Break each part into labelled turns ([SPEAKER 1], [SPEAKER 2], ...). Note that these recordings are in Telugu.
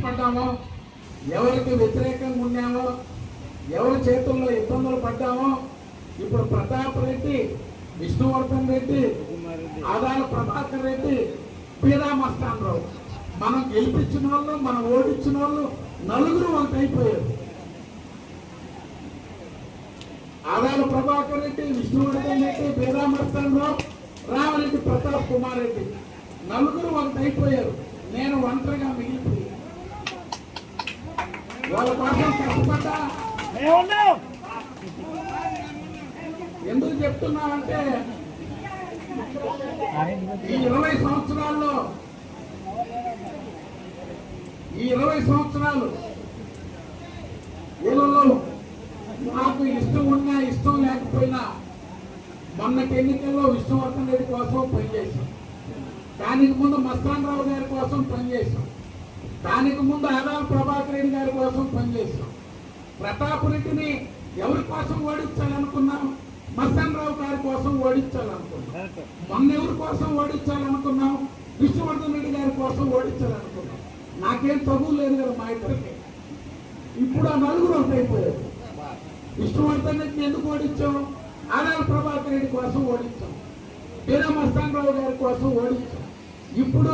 [SPEAKER 1] కష్టపడ్డామో, ఎవరికి వ్యతిరేకంగా ఉన్నామో, ఎవరి చేతుల్లో ఇబ్బందులు పడ్డామో, ఇప్పుడు ప్రతాప్ రెడ్డి, విష్ణువర్ధన్ రెడ్డి, ఆదాల ప్రభాకర్ రెడ్డి, పీరా మస్తాన్ రావు, మనం గెలిపించిన వాళ్ళు, మనం ఓడించిన వాళ్ళు నలుగురు ఒకటైపోయారు. ఆదాల ప్రభాకర్ రెడ్డి, విష్ణువర్ధన్ రెడ్డి, పీరా మస్తాన్ రావు, రామరెడ్డి ప్రతాప్ కుమార్ రెడ్డి నలుగురు ఒకటైపోయారు. నేను ఒంటరిగా మిగిలిపోయి వాళ్ళ కోసం కష్టపడ్డా. ఎందుకు చెప్తున్నానంటే ఈ 20 సంవత్సరాల్లో వీళ్ళలో నాకు ఇష్టం ఉన్నా ఇష్టం లేకపోయినా మొన్నటి ఎన్నికల్లో విష్ణువర్ధన్ రెడ్డి కోసం పనిచేశాం, దానికి ముందు మస్తాన్ రావు గారి కోసం పనిచేశాం, దానికి ముందు ఆదాల ప్రభాకర్ రెడ్డి గారి కోసం పనిచేశాం. ప్రతాప్ రెడ్డిని ఎవరి కోసం ఓడించాలనుకున్నాం? మస్తాన్ రావు గారి కోసం ఓడించాలనుకున్నాం. మొన్న ఎవరి కోసం ఓడించాలనుకున్నాం? విష్ణువర్ధన్ రెడ్డి గారి కోసం ఓడించాలనుకున్నాం. నాకేం తగువ లేదు కదా మా ఇద్దరికి. ఇప్పుడు ఆ నలుగురు ఒకటైపోయారు. విష్ణువర్ధన్ రెడ్డిని ఎందుకు ఓడించాం? ఆదాల ప్రభాకర్ రెడ్డి కోసం ఓడించాం, పీరా మస్తాన్ రావు గారి కోసం ఓడించాం. ఇప్పుడు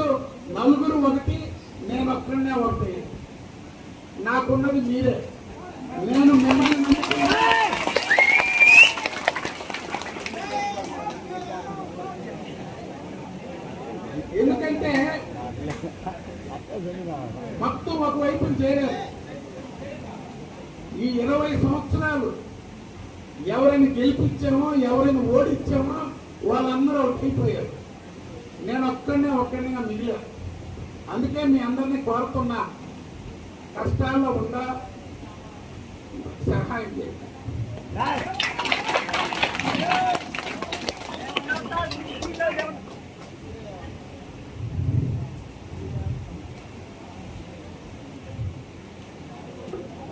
[SPEAKER 1] నలుగురు ఒకటి, నేను ఒక్కడనే ఒకటి. నాకున్నది మీరే. నేను మిమ్మల్ని నమ్ముకున్నా. ఎందుకంటే మొత్తం ఒకవైపు చేరారు. ఈ 20 సంవత్సరాలు ఎవరైనా గెలిపించామో, ఎవరైనా ఓడించామో వాళ్ళందరూ ఒకటైపోయారు. నేను ఒక్కడిగా మిగిలా. అందుకే మీ అందరినీ కోరుతున్నా, కష్టాల్లో ఉందా సహాయం చేయండి.